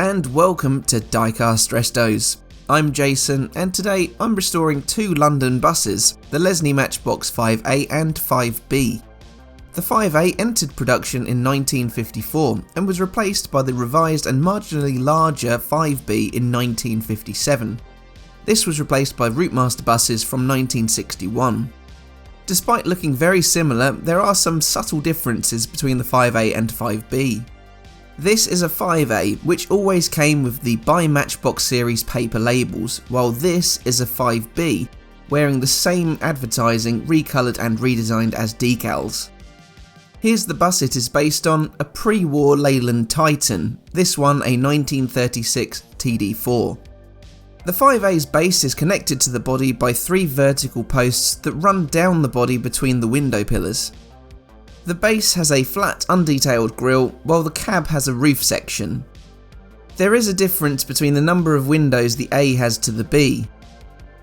and welcome to Diecast Restos. I'm Jason and today I'm restoring two London buses, the Lesney Matchbox 5A and 5B. The 5A entered production in 1954 and was replaced by the revised and marginally larger 5B in 1957. This was replaced by Routemaster buses from 1961. Despite looking very similar, there are some subtle differences between the 5A and 5B. This is a 5A which always came with the by Matchbox series paper labels, while this is a 5B wearing the same advertising recoloured and redesigned as decals. Here's the bus it is based on, a pre-war Leyland Titan, this one a 1936 TD4. The 5A's base is connected to the body by three vertical posts that run down the body between the window pillars. The base has a flat, undetailed grille, while the cab has a roof section. There is a difference between the number of windows the A has to the B.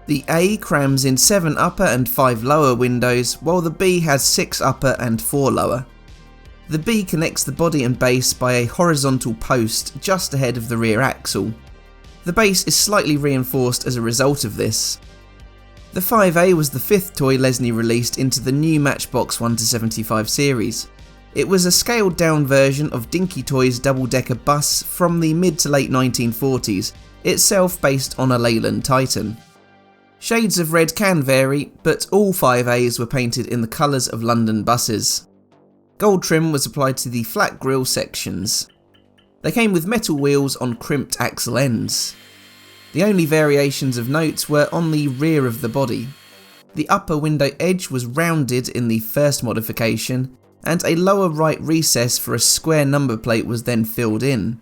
The A crams in 7 upper and 5 lower windows, while the B has 6 upper and 4 lower. The B connects the body and base by a horizontal post just ahead of the rear axle. The base is slightly reinforced as a result of this. The 5A was the fifth toy Lesney released into the new Matchbox 1-75 series. It was a scaled down version of Dinky Toys' double-decker bus from the mid to late 1940s, itself based on a Leyland Titan. Shades of red can vary, but all 5As were painted in the colours of London buses. Gold trim was applied to the flat grille sections. They came with metal wheels on crimped axle ends. The only variations of note were on the rear of the body. The upper window edge was rounded in the first modification, and a lower right recess for a square number plate was then filled in.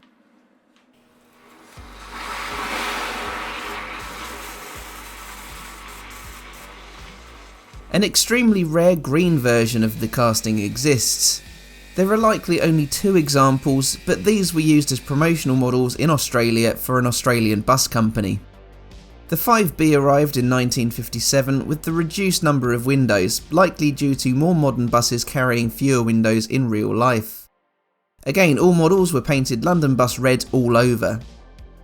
An extremely rare green version of the casting exists. There are likely only 2 examples, but these were used as promotional models in Australia for an Australian bus company. The 5B arrived in 1957 with the reduced number of windows, likely due to more modern buses carrying fewer windows in real life. Again, all models were painted London Bus red all over.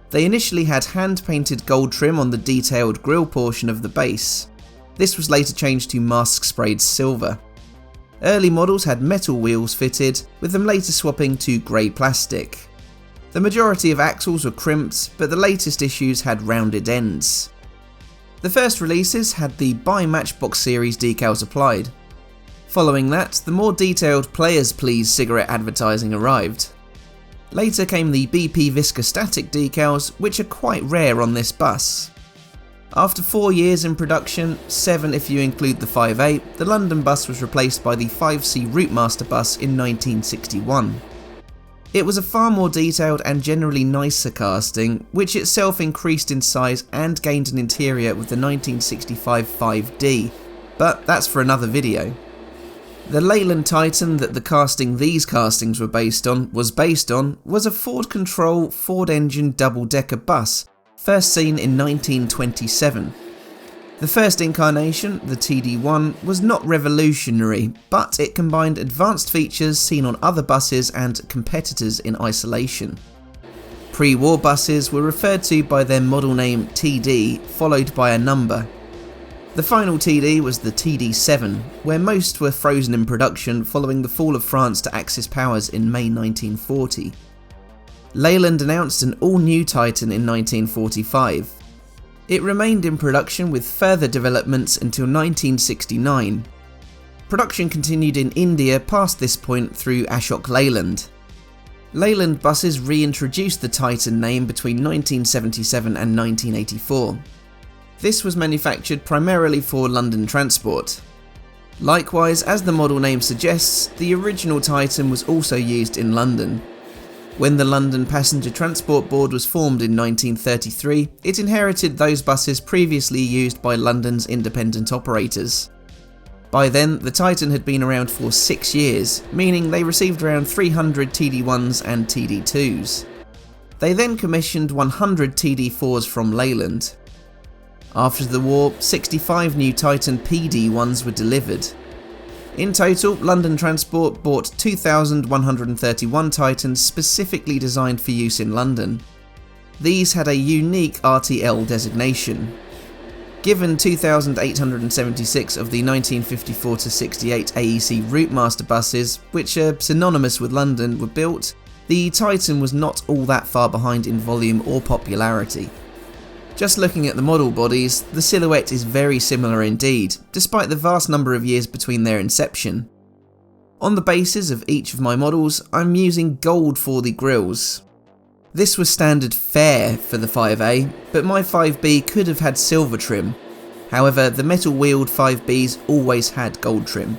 They initially had hand-painted gold trim on the detailed grille portion of the base. This was later changed to mask-sprayed silver. Early models had metal wheels fitted, with them later swapping to grey plastic. The majority of axles were crimped, but the latest issues had rounded ends. The first releases had the by Matchbox series decals applied. Following that, the more detailed Players Please cigarette advertising arrived. Later came the BP viscostatic decals, which are quite rare on this bus. After 4 years in production, 7 if you include the 5A, the London bus was replaced by the 5C Routemaster bus in 1961. It was a far more detailed and generally nicer casting, which itself increased in size and gained an interior with the 1965 5D, but that's for another video. The Leyland Titan that these castings were based on was a Ford Control Ford engine double-decker bus, first seen in 1927. The first incarnation, the TD1, was not revolutionary, but it combined advanced features seen on other buses and competitors in isolation. Pre-war buses were referred to by their model name TD, followed by a number. The final TD was the TD7, where most were frozen in production following the fall of France to Axis powers in May 1940. Leyland announced an all-new Titan in 1945. It remained in production with further developments until 1969. Production continued in India past this point through Ashok Leyland. Leyland buses reintroduced the Titan name between 1977 and 1984. This was manufactured primarily for London transport. Likewise, as the model name suggests, the original Titan was also used in London. When the London Passenger Transport Board was formed in 1933, it inherited those buses previously used by London's independent operators. By then, the Titan had been around for 6 years, meaning they received around 300 TD1s and TD2s. They then commissioned 100 TD4s from Leyland. After the war, 65 new Titan PD1s were delivered. In total, London Transport bought 2,131 Titans specifically designed for use in London. these had a unique RTL designation. Given 2,876 of the 1954-68 AEC Routemaster buses, which are synonymous with London, were built, the Titan was not all that far behind in volume or popularity. Just looking at the model bodies, the silhouette is very similar indeed, despite the vast number of years between their inception. On the bases of each of my models, I'm using gold for the grilles. This was standard fare for the 5A, but my 5B could have had silver trim. However, the metal-wheeled 5Bs always had gold trim.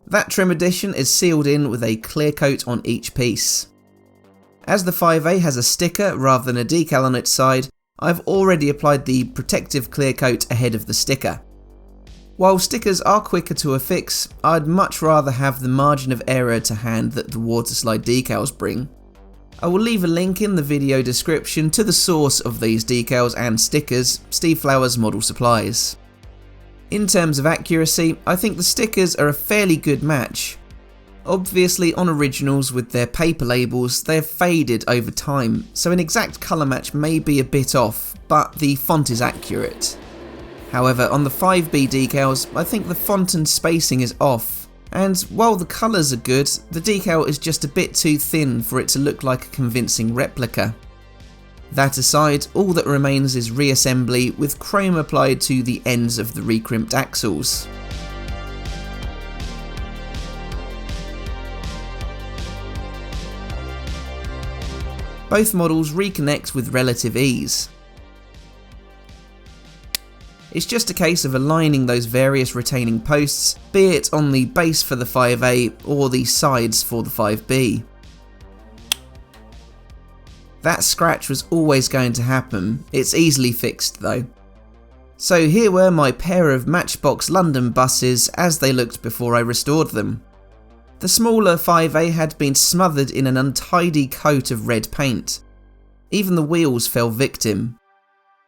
That trim addition is sealed in with a clear coat on each piece. As the 5A has a sticker rather than a decal on its side, I've already applied the protective clear coat ahead of the sticker. While stickers are quicker to affix, I'd much rather have the margin of error to hand that the waterslide decals bring. I will leave a link in the video description to the source of these decals and stickers, Steve Flowers Model Supplies. In terms of accuracy, I think the stickers are a fairly good match. Obviously on originals with their paper labels, they have faded over time, so an exact colour match may be a bit off, but the font is accurate. However, on the 5B decals, I think the font and spacing is off. And while the colours are good, the decal is just a bit too thin for it to look like a convincing replica. That aside, all that remains is reassembly with chrome applied to the ends of the recrimped axles. Both models reconnect with relative ease. It's just a case of aligning those various retaining posts, be it on the base for the 5A or the sides for the 5B. That scratch was always going to happen, it's easily fixed though. So here were my pair of Matchbox London buses as they looked before I restored them. The smaller 5A had been smothered in an untidy coat of red paint. Even the wheels fell victim.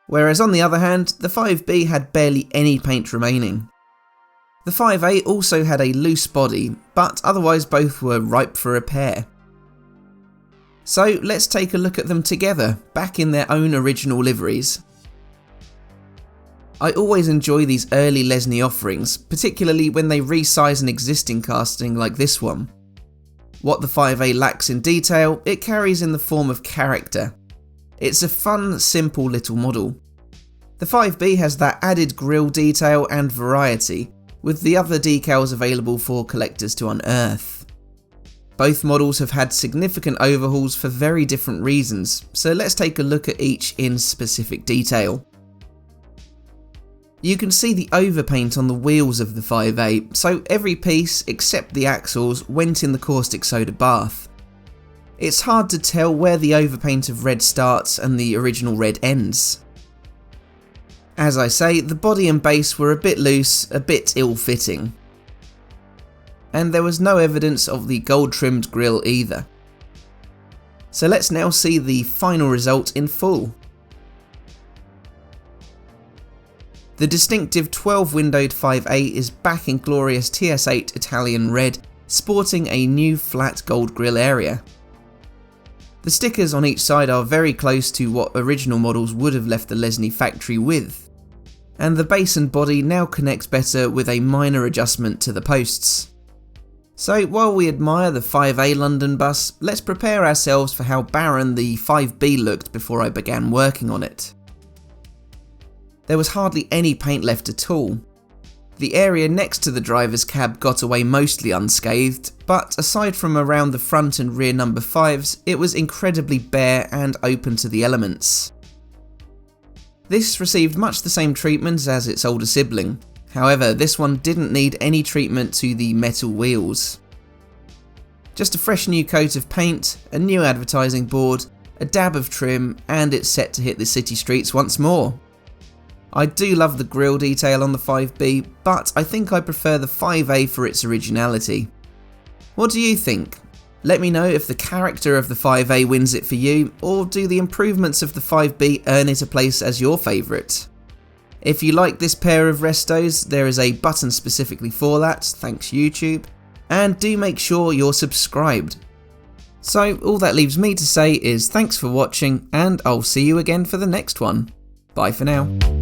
Whereas on the other hand, the 5B had barely any paint remaining. The 5A also had a loose body, but otherwise both were ripe for repair. So let's take a look at them together, back in their own original liveries. I always enjoy these early Lesney offerings, particularly when they resize an existing casting like this one. What the 5A lacks in detail, it carries in the form of character. It's a fun, simple little model. The 5B has that added grille detail and variety, with the other decals available for collectors to unearth. Both models have had significant overhauls for very different reasons, so let's take a look at each in specific detail. You can see the overpaint on the wheels of the 5A, so every piece except the axles went in the caustic soda bath. It's hard to tell where the overpaint of red starts and the original red ends. As I say, the body and base were a bit loose, a bit ill-fitting. And there was no evidence of the gold-trimmed grille either. So let's now see the final result in full. The distinctive 12-windowed 5A is back in glorious TS8 Italian red, sporting a new flat gold grille area. The stickers on each side are very close to what original models would have left the Lesney factory with, and the base and body now connect better with a minor adjustment to the posts. So while we admire the 5A London bus, let's prepare ourselves for how barren the 5B looked before I began working on it. There was hardly any paint left at all. The area next to the driver's cab got away mostly unscathed, but aside from around the front and rear number 5s, it was incredibly bare and open to the elements. This received much the same treatment as its older sibling, however this one didn't need any treatment to the metal wheels. Just a fresh new coat of paint, a new advertising board, a dab of trim, and it's set to hit the city streets once more. I do love the grille detail on the 5B, but I think I prefer the 5A for its originality. What do you think? Let me know if the character of the 5A wins it for you, or do the improvements of the 5B earn it a place as your favourite? If you like this pair of restos, there is a button specifically for that, thanks YouTube, and do make sure you're subscribed. So all that leaves me to say is thanks for watching, and I'll see you again for the next one. Bye for now.